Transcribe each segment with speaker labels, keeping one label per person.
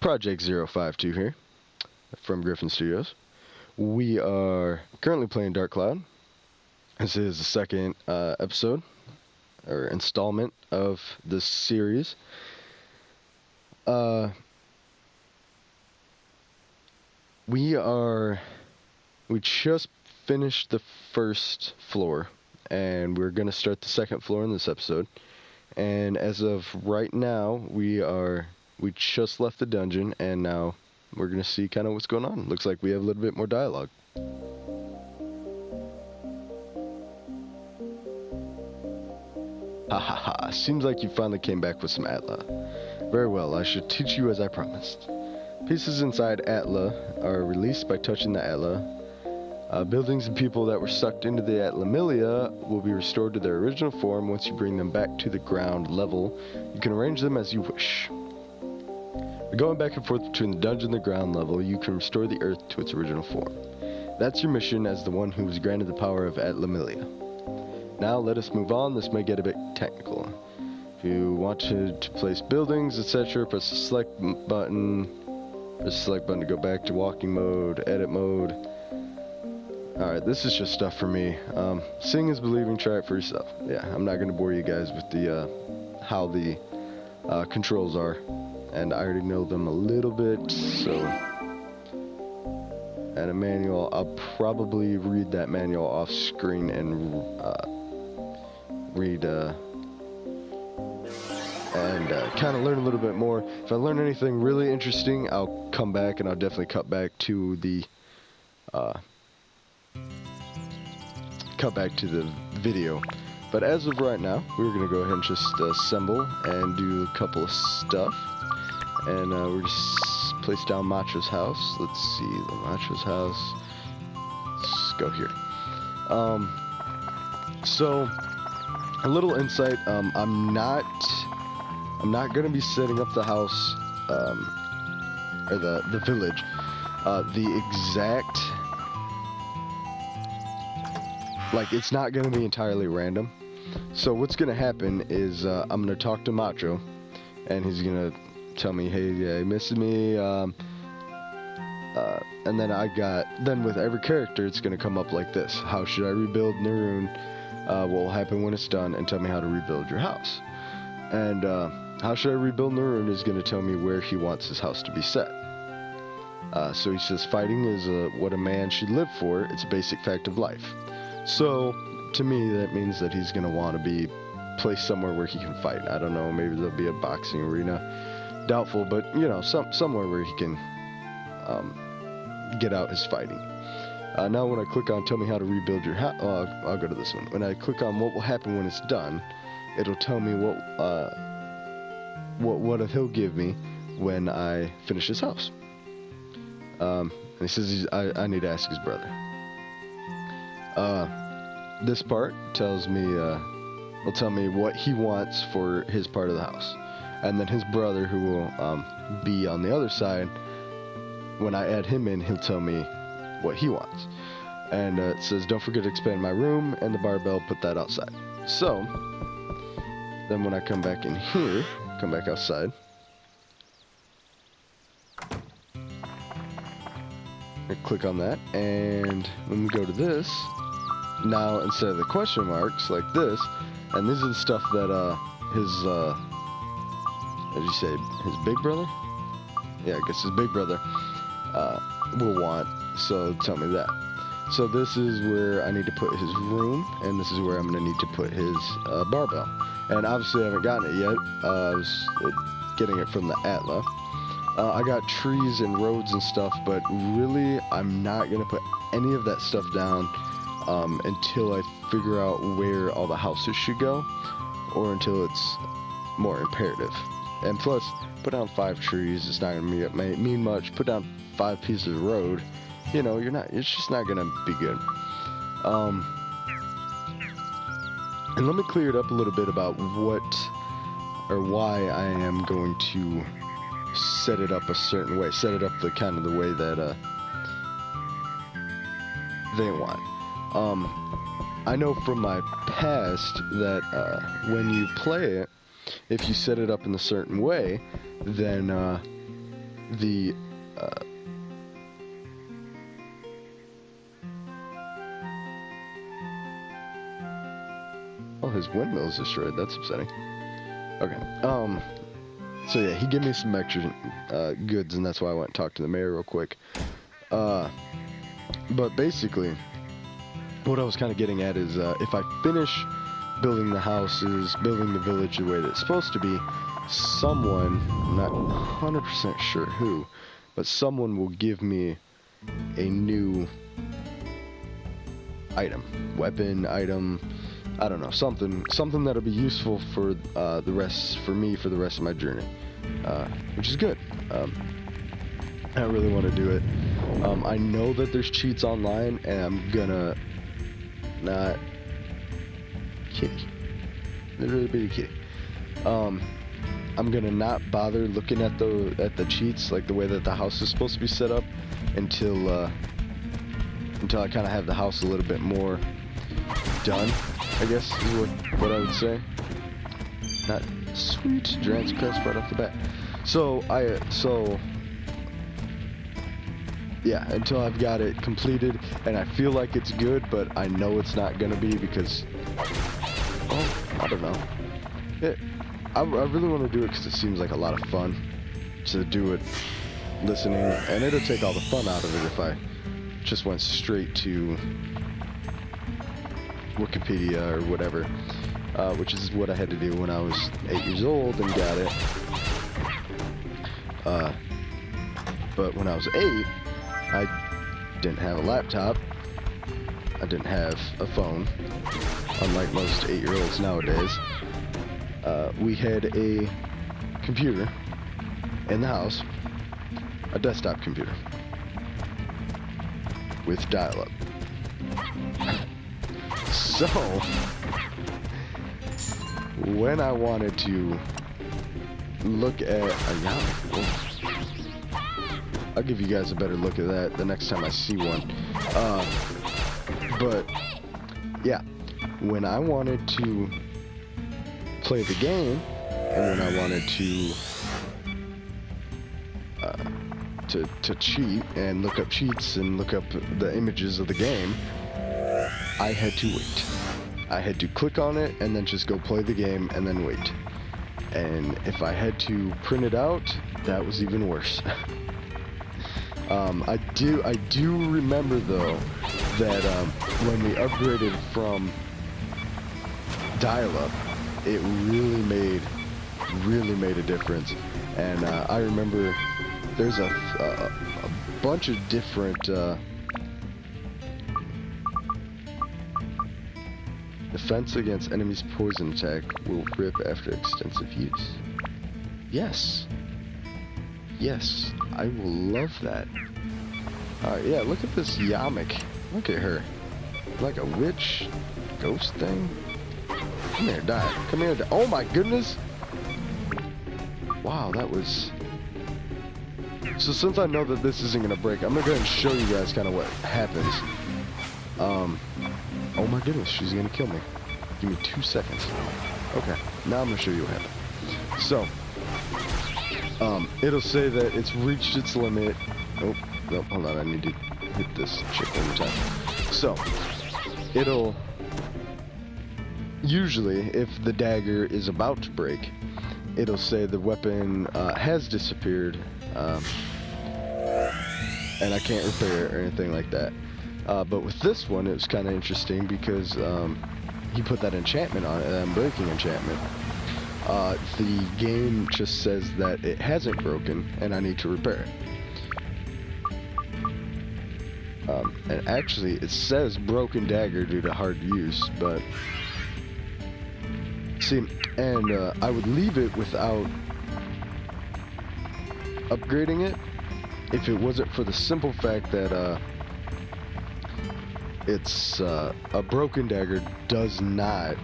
Speaker 1: Project 052 here from Griffin Studios. We are currently playing Dark Cloud. This is the second episode or installment of this series. We just finished the first floor, and we're gonna start the second floor in this episode. And as of right now, we just left the dungeon, and now we're gonna see kind of what's going on. Looks like we have a little bit more dialogue. Ha ha ha, seems like you finally came back with some Atla. Very well, I should teach you as I promised. Pieces inside Atla are released by touching the Atla. Buildings and people that were sucked into the Atlamilia will be restored to their original form once you bring them back to the ground level. You can arrange them as you wish. By going back and forth between the dungeon and the ground level, you can restore the earth to its original form. That's your mission as the one who was granted the power of Atlamilia. Now let us move on. This may get a bit technical. If you want to place buildings, etc., press the select button. Press the select button to go back to walking mode, edit mode. Alright, this is just stuff for me. Seeing is believing, try it for yourself. Yeah, I'm not going to bore you guys with the how the controls are. And I already know them a little bit, so... And a manual, I'll probably read that manual off screen and read and kind of learn a little bit more. If I learn anything really interesting, I'll come back and I'll definitely cut back to the video. But as of right now, we're gonna go ahead and just assemble and do a couple of stuff. And we're just place down Macho's house. Let's see, the Macho's house. Let's go here. So a little insight. I'm not gonna be setting up the house or the village. The exact, like, it's not gonna be entirely random. So what's gonna happen is I'm gonna talk to Macho, and he's gonna tell me, hey, yeah, he misses me, and then with every character it's gonna come up like this: how should I rebuild Nerun, what will happen when it's done, and tell me how to rebuild your house. And how should I rebuild Nerun is gonna tell me where he wants his house to be set. So he says fighting is what a man should live for. It's a basic fact of life. So to me that means that he's gonna want to be placed somewhere where he can fight. I don't know, maybe there'll be a boxing arena. Doubtful, but you know, somewhere where he can get out his fighting. Now when I click on tell me how to rebuild your house, I'll go to this one. When I click on what will happen when it's done, it'll tell me what he'll give me when I finish his house. And he says I need to ask his brother. This part tells me will tell me what he wants for his part of the house. And then his brother, who will be on the other side, when I add him in, he'll tell me what he wants. And it says, don't forget to expand my room and the barbell, put that outside. So, then when I come back in here, come back outside, I click on that, and when we go to this, now instead of the question marks, like this, and these are the stuff that his... as you say, his big brother? Yeah, I guess his big brother will want, so tell me that. So this is where I need to put his room, and this is where I'm going to need to put his barbell. And obviously I haven't gotten it yet. I was getting it from the Atla. I got trees and roads and stuff, but really I'm not going to put any of that stuff down until I figure out where all the houses should go, or until it's more imperative. And plus, put down 5 trees, it's not going to mean much. Put down 5 pieces of road, you know, it's just not going to be good. And let me clear it up a little bit about what or why I am going to set it up a certain way. Set it up the kind of the way that they want. I know from my past that when you play it, if you set it up in a certain way, then the oh, his windmill is destroyed. That's upsetting. Okay. So yeah, he gave me some extra goods, and that's why I went and talked to the mayor real quick. But basically, what I was kind of getting at is if I finish building the houses, building the village the way that it's supposed to be, someone, I'm not 100% sure who, but someone will give me a new item, weapon, item, I don't know, something that'll be useful for the rest of my journey, which is good. I really want to do it. I know that there's cheats online, and I'm gonna not kitty, literally bitty kitty. I'm gonna not bother looking at the cheats, like the way that the house is supposed to be set up, until I kind of have the house a little bit more done, I guess is what I would say. Not sweet Durant's crest right off the bat. So yeah, until I've got it completed, and I feel like it's good, but I know it's not gonna be because, I don't know. I really want to do it because it seems like a lot of fun to do it listening, and it'll take all the fun out of it if I just went straight to Wikipedia or whatever, which is what I had to do when I was 8 years old and got it. But when I was 8, I didn't have a laptop. I didn't have a phone, unlike most 8-year-olds nowadays. We had a computer in the house, a desktop computer with dial-up. So, when I wanted to look at a I'll give you guys a better look at that the next time I see one. But yeah, when I wanted to play the game, and when I wanted to cheat and look up cheats and look up the images of the game, I had to wait. I had to click on it and then just go play the game and then wait. And if I had to print it out, that was even worse. I do remember though that when we upgraded from dial-up, it really made a difference. And I remember there's a bunch of different defense against enemies' poison attack will rip after extensive use. Yes, I will love that. Alright, yeah, look at this Yamik. Look at her. Like a witch ghost thing. Come here, die. Come here, die. Oh my goodness! Wow, that was... So since I know that this isn't gonna break, I'm gonna go ahead and show you guys kind of what happens. Oh my goodness, she's gonna kill me. Give me 2 seconds. Okay, now I'm gonna show you what happened. So, it'll say that it's reached its limit. Oh, no, hold on, I need to hit this chick one more time. So, it'll... Usually, if the dagger is about to break, it'll say the weapon has disappeared, and I can't repair it or anything like that. But with this one, it was kind of interesting because he put that enchantment on it, that unbreaking enchantment. The game just says that it hasn't broken, and I need to repair it. And actually, it says broken dagger due to hard use, but... See, and I would leave it without upgrading it if it wasn't for the simple fact that it's a broken dagger does not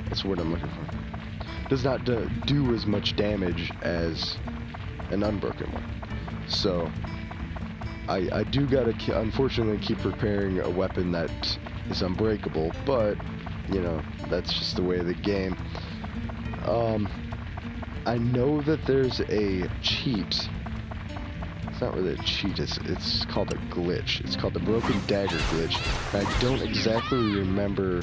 Speaker 1: that's what I'm looking for, does not do as much damage as an unbroken one. So I do gotta unfortunately keep repairing a weapon that is unbreakable, but you know, that's just the way of the game. I know that there's a cheat. It's not really a cheat, it's called a glitch. It's called the broken dagger glitch. And I don't exactly remember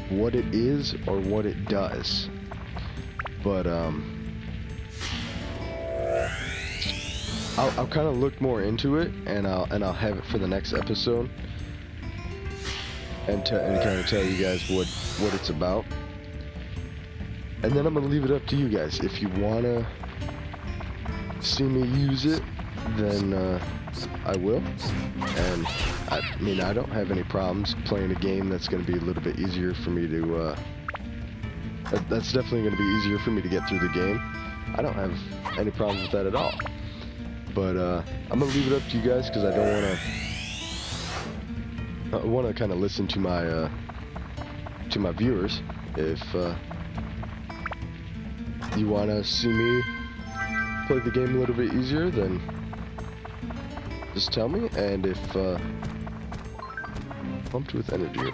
Speaker 1: what it is or what it does. But I'll kind of look more into it, and I'll have it for the next episode, and kind of tell you guys what it's about. And then I'm gonna leave it up to you guys. If you wanna see me use it, then I will. And I mean, I don't have any problems playing a game that's gonna be a little bit easier for me to. That's definitely gonna be easier for me to get through the game. I don't have any problems with that at all. But I'm gonna leave it up to you guys because I don't wanna. I wanna kind of listen to my viewers. If you wanna see me play the game a little bit easier, then just tell me. And if pumped with energy.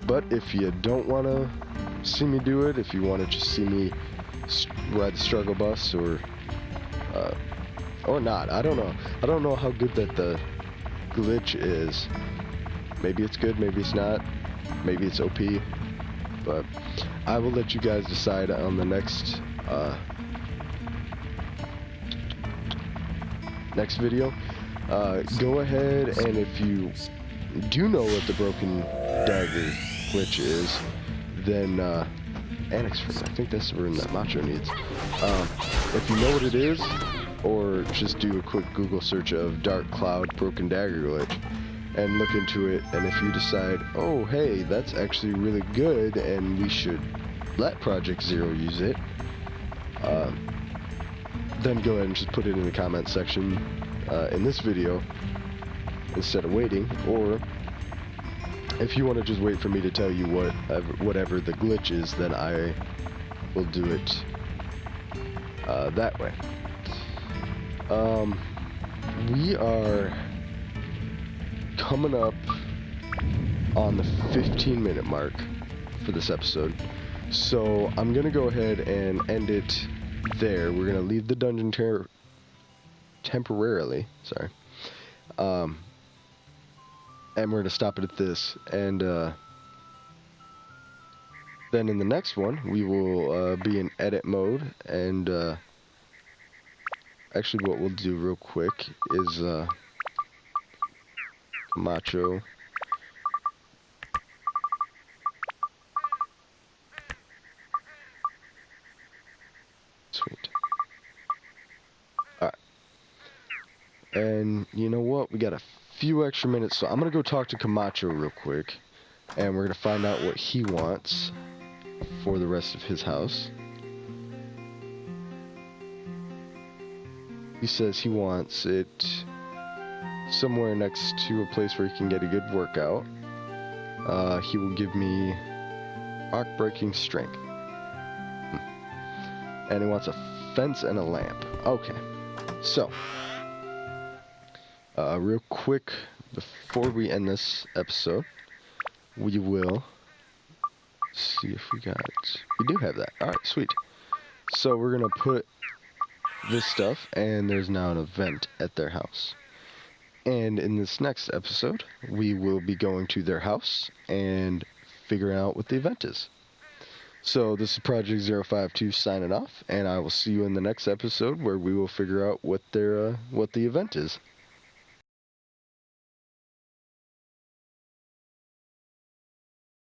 Speaker 1: But if you don't wanna see me do it, if you want to just see me ride the struggle bus or not, I don't know how good that the glitch is. Maybe it's good, maybe it's not, maybe it's OP, but I will let you guys decide on the next video. Go ahead, and if you do know what the broken dagger glitch is, then annex room. I think that's the room that Macho needs. If you know what it is, or just do a quick Google search of Dark Cloud Broken Dagger glitch and look into it, and if you decide, oh hey, that's actually really good and we should let Project Zero use it, then go ahead and just put it in the comment section in this video instead of waiting. Or if you want to just wait for me to tell you whatever the glitch is, then I will do it that way. We are coming up on the 15-minute mark for this episode, so I'm gonna go ahead and end it there. We're gonna leave the dungeon temporarily. Sorry. And we're going to stop it at this, and then in the next one we will be in edit mode, and actually what we'll do real quick is Macho sweet. Alright, and you know what, we got a few extra minutes, so I'm gonna go talk to Camacho real quick, and we're gonna find out what he wants for the rest of his house. He says he wants it somewhere next to a place where he can get a good workout. He will give me rock breaking strength, and he wants a fence and a lamp. Okay, so real quick, before we end this episode, we will see if we do have that. Alright, sweet. So we're gonna put this stuff, and there's now an event at their house. And in this next episode, we will be going to their house and figuring out what the event is. So this is Project 052 signing off, and I will see you in the next episode where we will figure out what the event is.